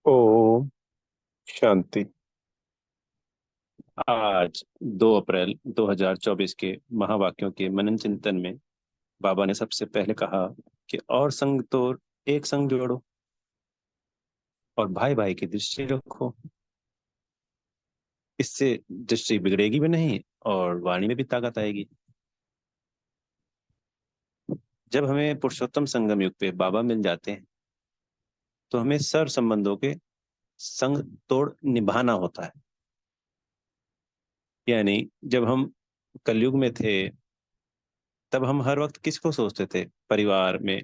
ओम शांति। आज 2 अप्रैल 2024 के महावाक्यों के मनन चिंतन में बाबा ने सबसे पहले कहा कि और संग तो एक संग जोड़ो और भाई भाई की दृष्टि रखो। इससे दृष्टि बिगड़ेगी भी नहीं और वाणी में भी ताकत आएगी। जब हमें पुरुषोत्तम संगम युग पे बाबा मिल जाते हैं तो हमें सर संबंधों के संग तोड़ निभाना होता है। यानी जब हम कलयुग में थे तब हम हर वक्त किसको सोचते थे? परिवार में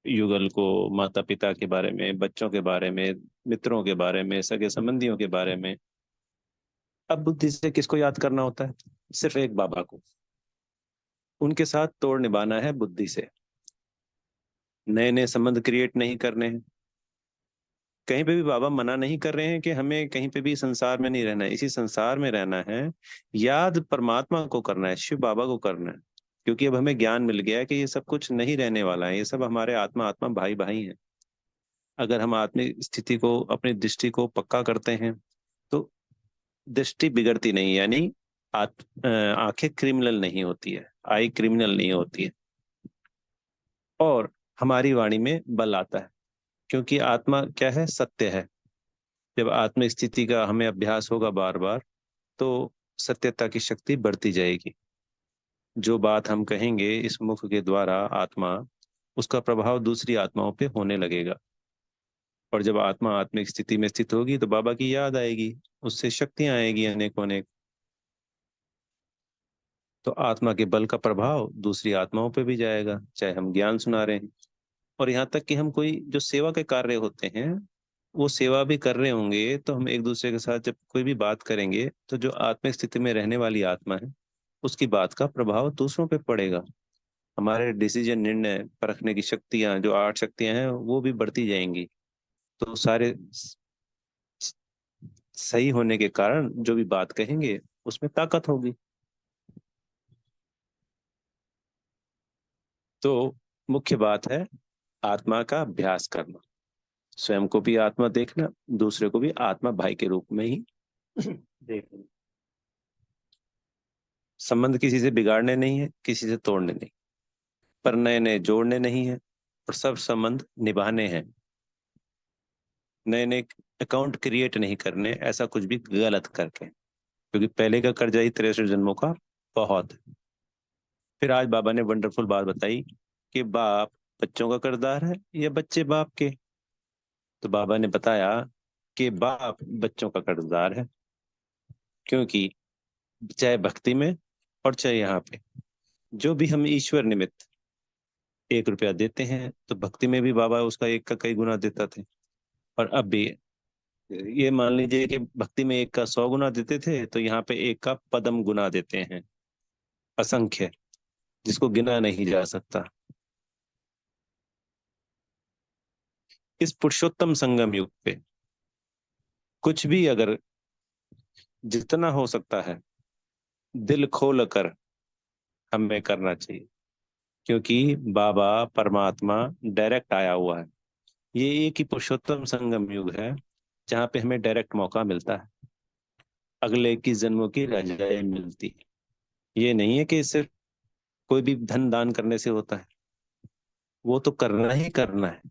युगल को, माता पिता के बारे में, बच्चों के बारे में, मित्रों के बारे में, सगे संबंधियों के बारे में। अब बुद्धि से किसको याद करना होता है? सिर्फ एक बाबा को। उनके साथ तोड़ निभाना है बुद्धि से। नए नए संबंध क्रिएट नहीं करने हैं। कहीं पे भी बाबा मना नहीं कर रहे हैं कि हमें कहीं पे भी संसार में नहीं रहना है, इसी संसार में रहना है। याद परमात्मा को करना है, शिव बाबा को करना है। क्योंकि अब हमें ज्ञान मिल गया है कि ये सब कुछ नहीं रहने वाला है, ये सब हमारे आत्मा आत्मा भाई भाई हैं। अगर हम आत्मिक स्थिति को, अपनी दृष्टि को पक्का करते हैं तो दृष्टि बिगड़ती नहीं, यानी आंखें क्रिमिनल नहीं होती है, आई क्रिमिनल नहीं होती है। और हमारी वाणी में बल आता है, क्योंकि आत्मा क्या है? सत्य है। जब आत्म स्थिति का हमें अभ्यास होगा बार बार तो सत्यता की शक्ति बढ़ती जाएगी। जो बात हम कहेंगे इस मुख के द्वारा आत्मा, उसका प्रभाव दूसरी आत्माओं पे होने लगेगा। और जब आत्मा आत्मिक स्थिति में स्थित होगी तो बाबा की याद आएगी, उससे शक्तियां आएगी अनेकों अनेक। तो आत्मा के बल का प्रभाव दूसरी आत्माओं पे भी जाएगा, चाहे हम ज्ञान सुना रहे हैं। और यहाँ तक कि हम कोई जो सेवा के कार्य होते हैं वो सेवा भी कर रहे होंगे तो हम एक दूसरे के साथ जब कोई भी बात करेंगे तो जो आत्मिक स्थिति में रहने वाली आत्मा है उसकी बात का प्रभाव दूसरों पे पड़ेगा। हमारे डिसीजन, निर्णय परखने की शक्तियां, जो 8 शक्तियां हैं, वो भी बढ़ती जाएंगी। तो सारे सही होने के कारण जो भी बात कहेंगे उसमें ताकत होगी। तो मुख्य बात है आत्मा का अभ्यास करना, स्वयं को भी आत्मा देखना, दूसरे को भी आत्मा भाई के रूप में ही देखना। संबंध किसी से बिगाड़ने नहीं है, किसी से तोड़ने नहीं, पर नए नए जोड़ने नहीं है। और सब संबंध निभाने हैं। नए नए अकाउंट क्रिएट नहीं करने, ऐसा कुछ भी गलत करके, क्योंकि पहले का कर्जा ही 63 जन्मों का बहुत है। फिर आज बाबा ने वंडरफुल बात बताई कि बाप बच्चों का कर्जदार है या बच्चे बाप के। तो बाबा ने बताया कि बाप बच्चों का कर्जदार है, क्योंकि चाहे भक्ति में और चाहे यहाँ पे जो भी हम ईश्वर निमित्त 1 रुपया देते हैं तो भक्ति में भी बाबा उसका 1 का कई गुना देता थे। और अब भी ये मान लीजिए कि भक्ति में 1 का 100 गुना देते थे तो यहाँ पे 1 का पदम गुना देते हैं, असंख्य, जिसको गिना नहीं जा सकता। इस पुरुषोत्तम संगम युग पे कुछ भी अगर जितना हो सकता है दिल खोल कर हमें करना चाहिए, क्योंकि बाबा परमात्मा डायरेक्ट आया हुआ है। ये एक ही पुरुषोत्तम संगम युग है जहाँ पे हमें डायरेक्ट मौका मिलता है, अगले की जन्मों की रजाई मिलती है। ये नहीं है कि सिर्फ कोई भी धन दान करने से होता है, वो तो करना ही करना है।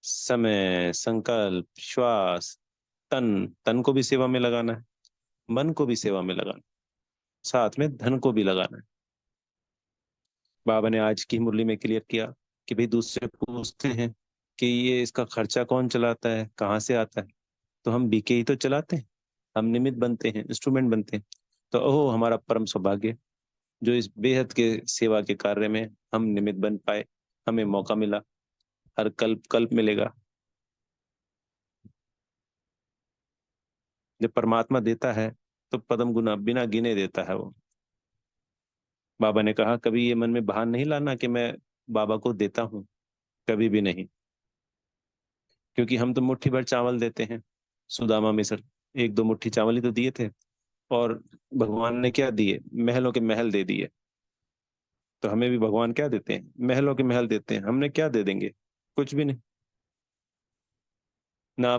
समय, संकल्प, श्वास, तन, तन को भी सेवा में लगाना है, मन को भी सेवा में लगाना है, साथ में धन को भी लगाना है। बाबा ने आज की मुरली में क्लियर किया कि भाई दूसरे पूछते हैं कि ये इसका खर्चा कौन चलाता है, कहाँ से आता है? तो हम बीके ही तो चलाते हैं, हम निमित्त बनते हैं, इंस्ट्रूमेंट बनते हैं। तो ओह हमारा परम सौभाग्य जो इस बेहद के सेवा के कार्य में हम निमित्त बन पाए, हमें मौका मिला। हर कल्प कल्प मिलेगा। जब परमात्मा देता है तो पदम गुना बिना गिने देता है वो। बाबा ने कहा कभी ये मन में भान नहीं लाना कि मैं बाबा को देता हूँ, कभी भी नहीं। क्योंकि हम तो मुट्ठी भर चावल देते हैं, सुदामा मिसर 1-2 मुट्ठी चावल ही तो दिए थे, और भगवान ने क्या दिए? महलों के महल दे दिए। तो हमें भी भगवान क्या देते हैं? महलों के महल देते हैं। हमने क्या दे देंगे? कुछ भी नहीं। ना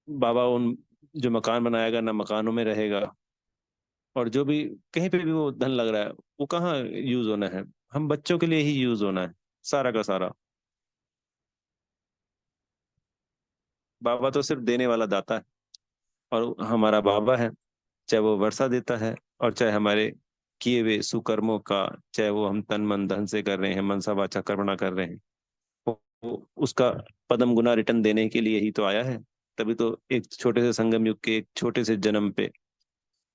बाबा उन जो मकान बनाएगा ना मकानों में रहेगा, और जो भी कहीं पे भी वो धन लग रहा है वो कहाँ यूज होना है, हम बच्चों के लिए ही यूज होना है सारा का सारा। बाबा तो सिर्फ देने वाला दाता है, और हमारा बाबा है, चाहे वो वर्षा देता है और चाहे हमारे किए हुए सुकर्मों का, चाहे वो हम तन मन धन से कर रहे हैं, मनसा वाचा कर्मणा कर रहे हैं, वो उसका पदम गुना रिटर्न देने के लिए ही तो आया है। तभी तो एक छोटे से संगम युग के एक छोटे से जन्म पे,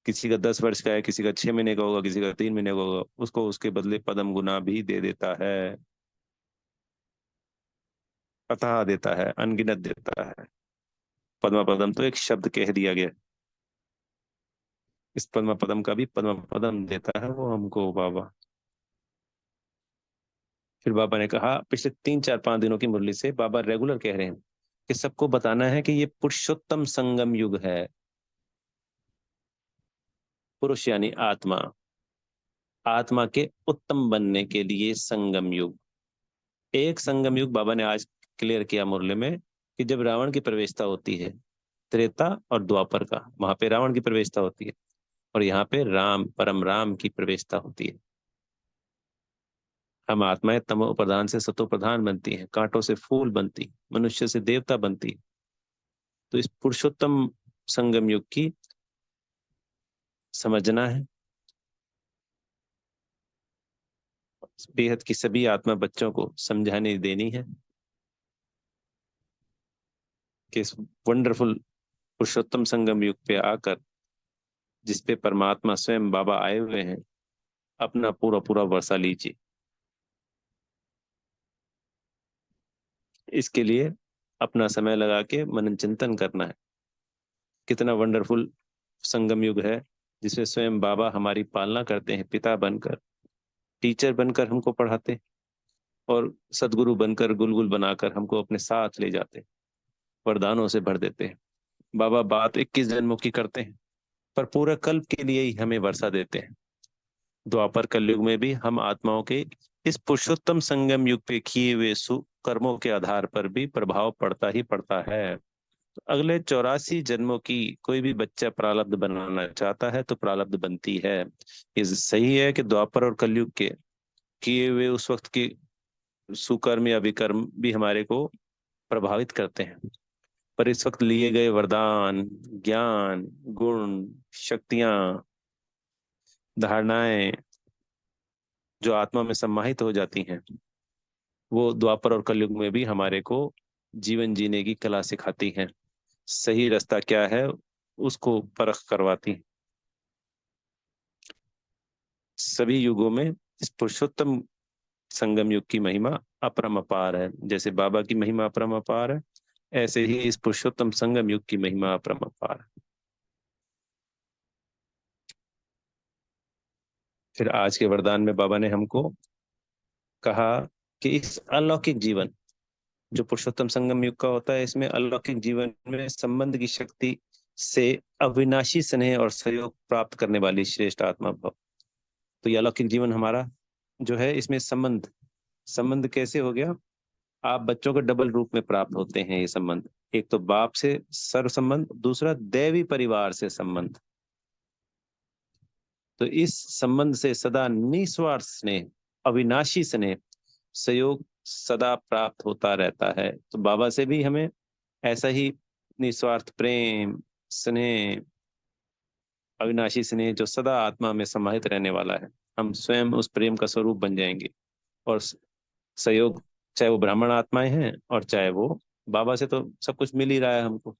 किसी का 10 वर्ष का है, किसी का 6 महीने का होगा, किसी का 3 महीने का होगा, उसको उसके बदले पदम गुना भी दे देता है, अथाह देता है, अनगिनत देता है। पद्मा पदम तो एक शब्द कह दिया गया, इस पद्मा पदम का भी पद्मा पदम देता है वो हमको बाबा। फिर बाबा ने कहा, पिछले 3 4 5 दिनों की मुरली से बाबा रेगुलर कह रहे हैं कि सबको बताना है कि ये पुरुषोत्तम संगम युग है। पुरुष यानी आत्मा, आत्मा के उत्तम बनने के लिए संगम युग। एक संगम युग बाबा ने आज क्लियर किया मुरली में, कि जब रावण की प्रवेशता होती है, त्रेता और द्वापर का, वहां पे रावण की प्रवेशता होती है, और यहाँ पे राम परम राम की प्रवेशता होती है। हम आत्माएं तमो प्रधान से सतो प्रधान बनती हैं, कांटों से फूल बनती, मनुष्य से देवता बनती। तो इस पुरुषोत्तम संगम युग की समझना है। बेहद की सभी आत्मा बच्चों को समझाने देनी है कि इस वंडरफुल पुरुषोत्तम संगम युग पे आकर, जिसपे परमात्मा स्वयं बाबा आए हुए हैं, अपना पूरा पूरा वर्षा लीजिए। इसके लिए अपना समय लगा के मनन चिंतन करना है। कितना वंडरफुल संगम युग है, जिसमें स्वयं बाबा हमारी पालना करते हैं, पिता बनकर, टीचर बनकर हमको पढ़ाते हैं, और सदगुरु बनकर गुलगुल बनाकर हमको अपने साथ ले जाते हैं, वरदानों से भर देते हैं। बाबा बात 21 जन्मों की करते हैं, पर पूरा कल्प के लिए ही हमें वर्षा देते हैं। द्वापर कलयुग में भी हम आत्माओं के इस पुरुषोत्तम संगम युग पे किए हुए सुकर्मों के आधार पर भी प्रभाव पड़ता ही पड़ता है। तो अगले 84 जन्मों की कोई भी बच्चा प्रारब्ध बनाना चाहता है तो प्रारब्ध बनती है। ये सही है कि द्वापर और कलयुग के किए हुए उस वक्त के सुकर्म या विकर्म भी हमारे को प्रभावित करते हैं, पर इस वक्त लिए गए वरदान, ज्ञान, गुण, शक्तियां, धारणाएं जो आत्मा में समाहित हो जाती हैं, वो द्वापर और कलयुग में भी हमारे को जीवन जीने की कला सिखाती हैं, सही रास्ता क्या है उसको परख करवाती हैं। सभी युगों में इस पुरुषोत्तम संगम युग की महिमा अपरम अपार है। जैसे बाबा की महिमा अपरम अपार है, ऐसे ही इस पुरुषोत्तम संगम युग की महिमा अपरम अपार है। फिर आज के वरदान में बाबा ने हमको कहा कि इस अलौकिक जीवन जो पुरुषोत्तम संगम युग का होता है, इसमें अलौकिक जीवन में संबंध की शक्ति से अविनाशी स्नेह और सहयोग प्राप्त करने वाली श्रेष्ठ आत्मा भव। तो ये अलौकिक जीवन हमारा जो है, इसमें संबंध, संबंध कैसे हो गया, आप बच्चों को डबल रूप में प्राप्त होते हैं ये संबंध। एक तो बाप से सर्व संबंध, दूसरा दैवी परिवार से संबंध। तो इस संबंध से सदा निस्वार्थ स्नेह, अविनाशी स्नेह, सहयोग सदा प्राप्त होता रहता है। तो बाबा से भी हमें ऐसा ही निस्वार्थ प्रेम, स्नेह, अविनाशी स्नेह जो सदा आत्मा में समाहित रहने वाला है, हम स्वयं उस प्रेम का स्वरूप बन जाएंगे। और सहयोग, चाहे वो ब्राह्मण आत्माएं हैं और चाहे वो, बाबा से तो सब कुछ मिल ही रहा है हमको,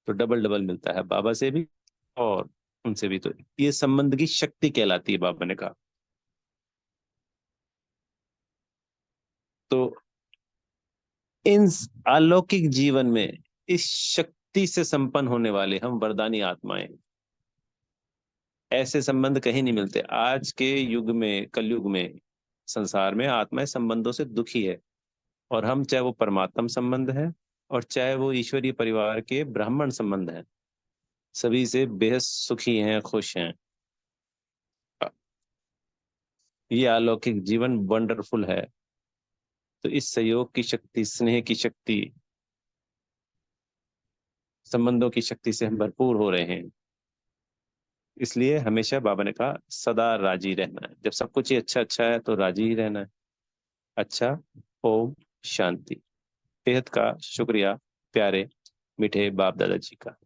तो डबल डबल मिलता है बाबा से भी और उनसे भी। तो ये संबंध की शक्ति कहलाती है, बाबा ने कहा। तो इन अलौकिक जीवन में इस शक्ति से संपन्न होने वाले हम वरदानी आत्माएं, ऐसे संबंध कहीं नहीं मिलते। आज के युग में, कलयुग में, संसार में आत्माएं संबंधों से दुखी है, और हम चाहे वो परमात्म संबंध है और चाहे वो ईश्वरीय परिवार के ब्राह्मण संबंध है, सभी से बेहद सुखी हैं, खुश हैं। ये अलौकिक जीवन वंडरफुल है। तो इस सहयोग की शक्ति, स्नेह की शक्ति संबंधों की शक्ति से हम भरपूर हो रहे हैं। इसलिए हमेशा बाबा ने कहा सदा राजी रहना है, जब सब कुछ ही अच्छा अच्छा है तो राजी ही रहना है। अच्छा। ओम शांति। बेहद का शुक्रिया प्यारे मीठे बाप दादा जी का।